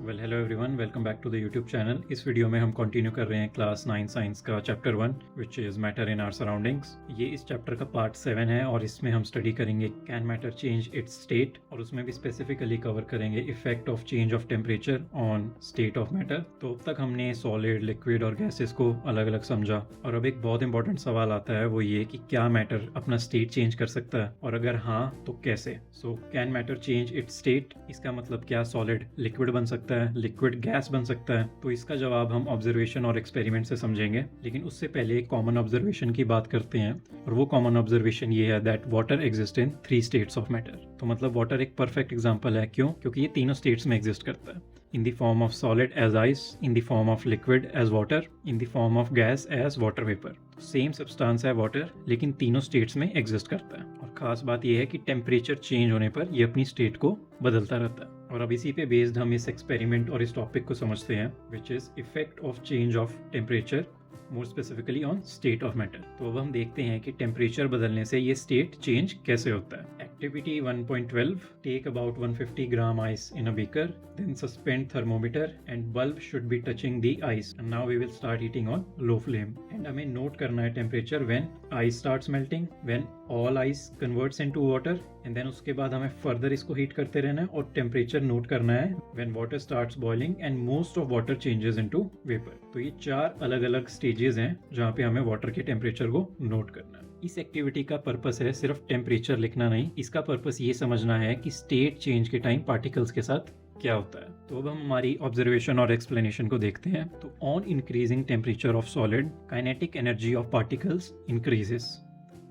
Hello everyone, welcome back to the YouTube channel. इस video में हम कंटिन्यू कर रहे हैं क्लास 9 साइंस का chapter 1 which is matter in our surroundings. ये इस चैप्टर का पार्ट 7 है और इसमें हम स्टडी करेंगे can matter change it's state, और उसमें भी स्पेसिफिकली कवर करेंगे effect of change of temperature on state of matter. तो अब तक हमने सॉलिड, लिक्विड और गैसेस को अलग अलग समझा, और अब एक बहुत इंपॉर्टेंट सवाल आता है, वो ये कि क्या मैटर अपना स्टेट चेंज कर सकता है, और अगर हाँ तो कैसे। So can matter change it's state, इसका मतलब क्या सॉलिड लिक्विड बन सकता है, लिक्विड गैस बन सकता है? तो इसका जवाब हम ऑब्जर्वेशन और एक्सपेरिमेंट से समझेंगे, लेकिन उससे पहले एक कॉमन ऑब्जर्वेशन की बात करते हैं। और वो कॉमन ऑब्जर्वेशन ये है that water exist in 3 states of matter. तो मतलब वाटर एक परफेक्ट एग्जांपल है। क्यों? क्योंकि ये तीनों स्टेट्स में एग्जिस्ट करता है, in the form of solid as ice, in the form of liquid as water, in the form of gas as water vapor। Same substance है वाटर, लेकिन तीनों स्टेट्स में एग्जिस्ट करता है। और खास बात यह है कि टेम्परेचर चेंज होने पर ये अपनी स्टेट को बदलता रहता है। और अब इसी पे बेस्ड हम इस एक्सपेरिमेंट और इस टॉपिक को समझते हैं, which is effect of change of temperature, more specifically on state of matter. तो अब हम देखते हैं कि टेम्परेचर बदलने से ये स्टेट चेंज कैसे होता है। Activity 1.12, take about 150 gram ice in a beaker, then suspend thermometer and bulb should be touching the ice, and now we will start heating on low flame. And हमें note करना है temperature when ice starts melting, when all ice converts into water, and then उसके बाद हमें further इसको heat करते रहना है, और टेम्परेचर नोट करना है when water starts boiling and most of water changes into vapour. तो ये 4 अलग अलग स्टेजेस हैं जहाँ पे हमें वाटर के टेम्परेचर को नोट करना है। इस एक्टिविटी का पर्पस है सिर्फ टेम्परेचर लिखना नहीं, इसका पर्पस ये समझना है कि स्टेट चेंज के टाइम पार्टिकल्स के साथ क्या होता है। तो अब हम हमारी ऑब्जर्वेशन और एक्सप्लेनेशन को देखते हैं। तो on increasing temperature of solid, kinetic energy of particles increases.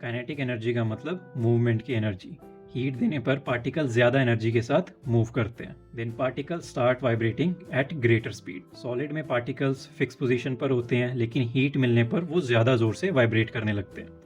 Kinetic energy का मतलब मूवमेंट की एनर्जी। हीट देने पर पार्टिकल ज्यादा एनर्जी के साथ मूव करते हैं। Then particle start vibrating at greater speed. Solid में पार्टिकल्स फिक्स पोजीशन पर होते हैं, लेकिन हीट मिलने पर वो ज्यादा जोर से वाइब्रेट करने लगते हैं।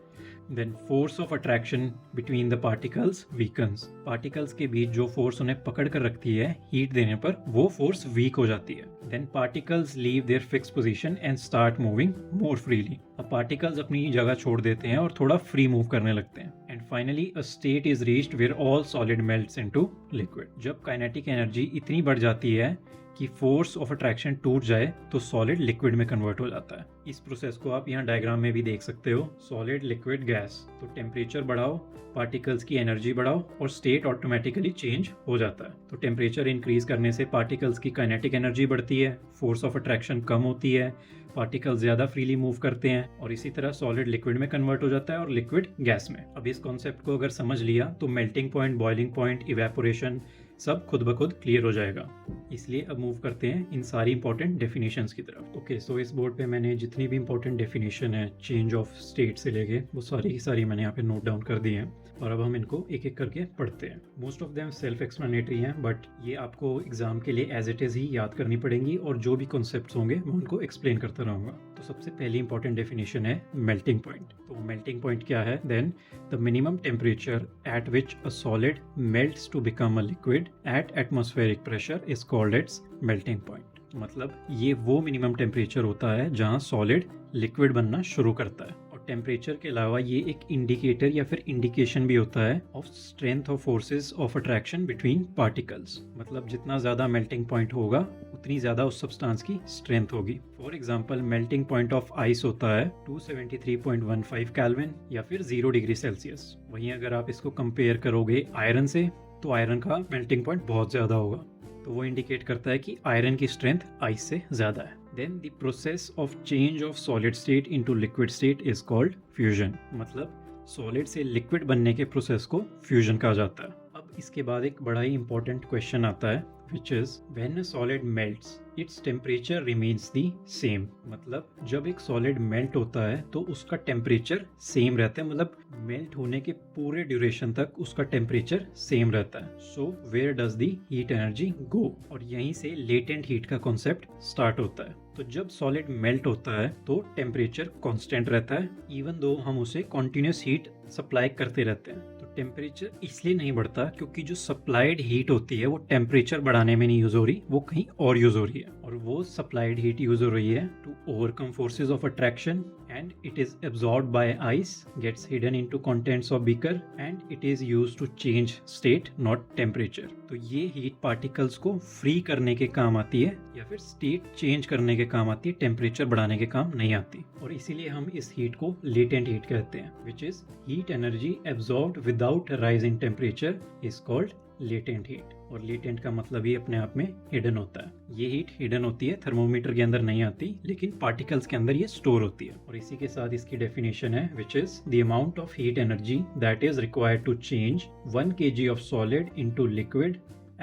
Then force of attraction between the particles weakens. Particles के बीच जो फोर्स उन्हें पकड़ कर रखती है हीट देने पर, वो फोर्स वीक हो जाती है। Then particles leave their fix position and start moving more freely. अब पार्टिकल्स अपनी जगह छोड़ देते हैं और थोड़ा फ्री मूव करने लगते हैं। And finally a state is reached where all solid melts into liquid. जब काइनेटिक एनर्जी इतनी बढ़ जाती है कि फोर्स ऑफ अट्रैक्शन टूट जाए, तो सॉलिड लिक्विड में कन्वर्ट हो जाता है। इस प्रोसेस को आप यहाँ डायग्राम में भी देख सकते हो, सॉलिड, लिक्विड, गैस। तो टेम्परेचर बढ़ाओ, पार्टिकल्स की एनर्जी बढ़ाओ, और स्टेट ऑटोमेटिकली चेंज हो जाता है। तो टेम्परेचर इंक्रीज करने से पार्टिकल्स की काइनेटिक एनर्जी बढ़ती है, फोर्स ऑफ अट्रैक्शन कम होती है, पार्टिकल्स ज्यादा फ्रीली मूव करते हैं, और इसी तरह सॉलिड लिक्विड में कन्वर्ट हो जाता है और लिक्विड गैस में। अब इस कॉन्सेप्ट को अगर समझ लिया तो melting point, boiling point, evaporation सब खुद ब खुद क्लियर हो जाएगा। इसलिए अब मूव करते हैं इन सारी इंपॉर्टेंट डेफिनेशंस की तरफ। ओके, सो इस बोर्ड पे मैंने जितनी भी इंपॉर्टेंट डेफिनेशन है चेंज ऑफ स्टेट से लेके, वो सारी की सारी मैंने यहाँ पे नोट डाउन कर दी हैं, और अब हम इनको एक एक करके पढ़ते हैं। Most of them self explanatory हैं, बट ये आपको एग्जाम के लिए एज इट इज ही याद करनी पड़ेंगी, और जो भी कॉन्सेप्ट्स होंगे मैं उनको एक्सप्लेन करता रहूँगा। तो सबसे पहली इंपॉर्टेंट डेफिनेशन है मेल्टिंग पॉइंट। तो मेल्टिंग पॉइंट क्या है? Then the minimum temperature at which a solid melts to become a liquid at atmospheric pressure is called its melting point. मतलब ये वो मिनिमम टेम्परेचर होता है जहाँ सॉलिड लिक्विड बनना शुरू करता है। और टेम्परेचर के अलावा ये एक इंडिकेटर या फिर इंडिकेशन भी होता है of strength of forces of attraction between particles. मतलब जितना ज्यादा मेल्टिंग पॉइंट होगा, उतनी ज्यादा उस सब्सटेंस की स्ट्रेंथ होगी। For example, melting point of ice होता है 273.15 केल्विन या फिर 0 डिग्री सेल्सियस। वहीं अगर आप इसको कंपेयर करोगे आयरन से, तो आयरन का मेल्टिंग पॉइंट बहुत ज्यादा होगा। तो वो इंडिकेट करता है कि आयरन की स्ट्रेंथ आइस से ज्यादा है। Then the process of change of solid state into liquid state is called fusion. मतलब सॉलिड से लिक्विड बनने के प्रोसेस को फ्यूजन कहा जाता है। अब इसके बाद एक बड़ा ही इंपॉर्टेंट क्वेश्चन आता है, which is when a solid melts its temperature remains the same। मतलब जब एक सॉलिड मेल्ट होता है तो उसका टेम्परेचर सेम रहता है, मतलब मेल्ट होने के पूरे ड्यूरेशन तक उसका टेम्परेचर सेम रहता है। So where does the heat energy go? और यहीं से लेटेंट हीट का कॉन्सेप्ट स्टार्ट होता है। तो जब सॉलिड मेल्ट होता है तो टेम्परेचर कांस्टेंट रहता है, इवन दो हम उसे कॉन्टिन्यूस हीट सप्लाई करते रहते हैं। टेम्परेचर इसलिए नहीं बढ़ता क्योंकि जो सप्लाइड हीट होती है वो टेम्परेचर बढ़ाने में नहीं यूज हो रही, वो कहीं और यूज हो रही है। और वो सप्लाइड हीट यूज हो रही है to overcome forces of attraction and it is absorbed by ice, gets hidden into contents of beaker and it is used to change state, not temperature. तो ये हीट पार्टिकल्स को free करने के काम आती है या फिर स्टेट चेंज करने के काम आती है, टेम्परेचर बढ़ाने के काम नहीं आती। और इसीलिए हम इस हीट को लेटेंट हीट कहते हैं, which is heat energy absorbed without rising temperature is called latent heat. और लेटेंट का मतलब ही अपने आप में हिडन होता है। ये हीट हिडन होती है, थर्मोमीटर के अंदर नहीं आती, लेकिन पार्टिकल्स के अंदर ये स्टोर होती है। और इसी के साथ इसकी डेफिनेशन है which is the amount of heat energy that is required to change 1 kg of solid into liquid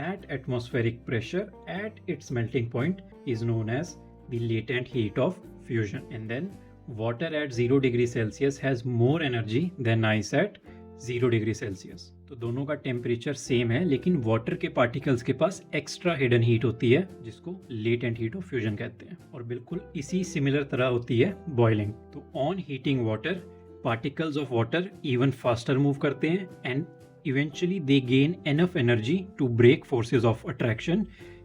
at atmospheric pressure at its melting point is known as the latent heat of fusion. And then water at 0 degree Celsius has more energy than ice at 0 degree Celsius. तो दोनों का temperature same है, लेकिन water के particles के पास extra hidden heat होती है जिसको लेटेंट हीट ऑफ फ्यूजन कहते हैं। और बिल्कुल इसी सिमिलर तरह होती है बॉइलिंग। तो on heating water, particles of water even faster move करते हैं and eventually they gain enough energy to break forces of attraction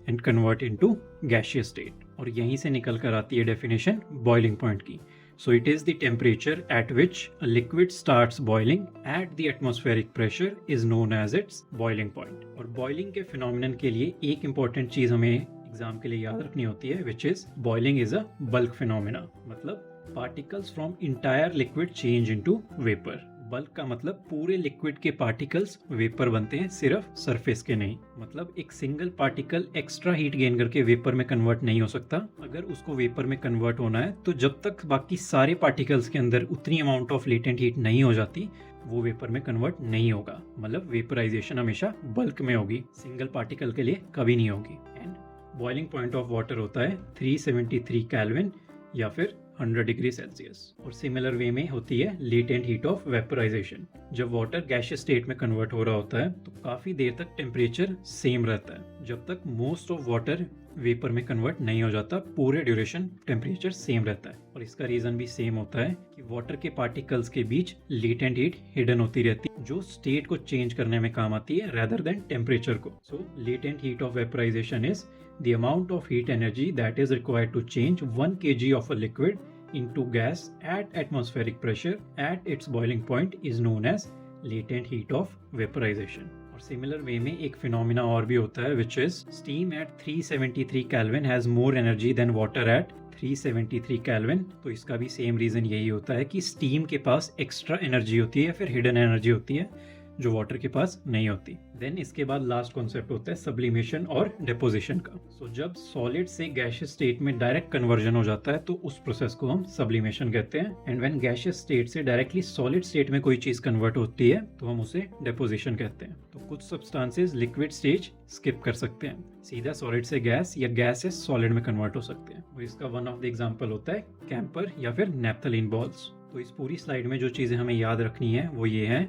and convert into gaseous state. और यहीं से निकल कर आती है डेफिनेशन बॉइलिंग पॉइंट की। So it is the temperature at which a liquid starts boiling at the atmospheric pressure is known as its boiling point. और boiling के फिनोमिनन के लिए एक इंपॉर्टेंट चीज हमें एग्जाम के लिए याद रखनी होती है, which is boiling is a bulk phenomena. मतलब particles from entire liquid change into vapor. Bulk का मतलब पूरे लिक्विड के पार्टिकल्स वेपर बनते हैं, सिर्फ सरफेस के नहीं। मतलब एक single particle extra heat gain करके वेपर में कन्वर्ट नहीं हो सकता। अगर उसको वेपर में कन्वर्ट होना है तो जब तक बाकी सारे पार्टिकल्स के अंदर उतनी अमाउंट ऑफ लेटेंट हीट नहीं हो जाती, वो वेपर में कन्वर्ट नहीं होगा। मतलब वेपराइजेशन हमेशा बल्क में होगी, सिंगल पार्टिकल के लिए कभी नहीं होगी। And boiling point of water होता है 373 केल्विन या फिर 100 डिग्री सेल्सियस। और सिमिलर वे में होती है लेटेंट हीट ऑफ वेपराइजेशन। जब वाटर गैसियस स्टेट में कन्वर्ट हो रहा होता है तो काफी देर तक टेम्परेचर सेम रहता है, जब तक मोस्ट ऑफ वाटर वेपर में कन्वर्ट नहीं हो जाता, पूरे ड्यूरेशन टेम्परेचर सेम रहता है। और इसका रीजन भी सेम होता है कि वाटर के पार्टिकल्स के बीच लेटेंट हीट हिडन होती रहती है, जो स्टेट को चेंज करने में काम आती है रेदर देन टेम्परेचर को। So latent heat of vaporization is the amount of heat energy that is required to change 1 kg of a liquid into gas at atmospheric pressure at its boiling point is known as latent heat of vaporization. और similar way में एक phenomena और भी होता है which is steam at 373 Kelvin has more energy than water at 373 Kelvin. तो इसका भी सेम रीजन यही होता है कि स्टीम के पास एक्स्ट्रा एनर्जी होती है, फिर हिडन एनर्जी होती है जो वाटर के पास नहीं होती। देन इसके बाद लास्ट कॉन्सेप्ट होता है सब्लिमेशन और डिपोजिशन का। सो जब सॉलिड से गैसियस स्टेट में डायरेक्ट कन्वर्जन हो जाता है तो उस प्रोसेस को हम सब्लिमेशन कहते हैं। एंड व्हेन गैसियस स्टेट से डायरेक्टली सॉलिड स्टेट में कोई चीज कन्वर्ट होती है तो हम उसे डिपोजिशन कहते हैं। तो कुछ सब्सटेंसेस लिक्विड स्टेज स्किप कर सकते हैं, सीधा सॉलिड से गैस या गैस से सॉलिड में कन्वर्ट हो सकते हैं। और इसका वन ऑफ द एग्जांपल होता है कैंपर या फिर नैप्थलीन बॉल्स। तो इस पूरी स्लाइड में जो चीजें हमें याद रखनी है वो ये है,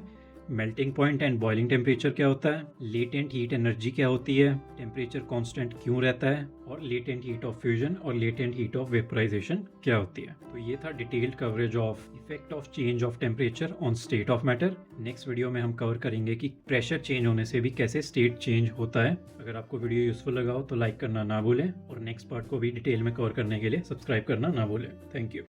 melting point and boiling temperature क्या होता है, लेटेंट हीट एनर्जी क्या होती है, टेम्परेचर कांस्टेंट क्यों रहता है, और लेटेंट हीट ऑफ फ्यूजन और लेटेंट हीट ऑफ वेपराइजेशन क्या होती है। तो ये था detailed coverage of effect of change of temperature on state of matter. Next video में हम कवर करेंगे कि प्रेशर चेंज होने से भी कैसे स्टेट चेंज होता है। अगर आपको वीडियो यूजफुल लगा हो तो लाइक करना ना भूलें और नेक्स्ट पार्ट को भी डिटेल में कवर करने के लिए सब्सक्राइब करना ना भूलें। Thank you.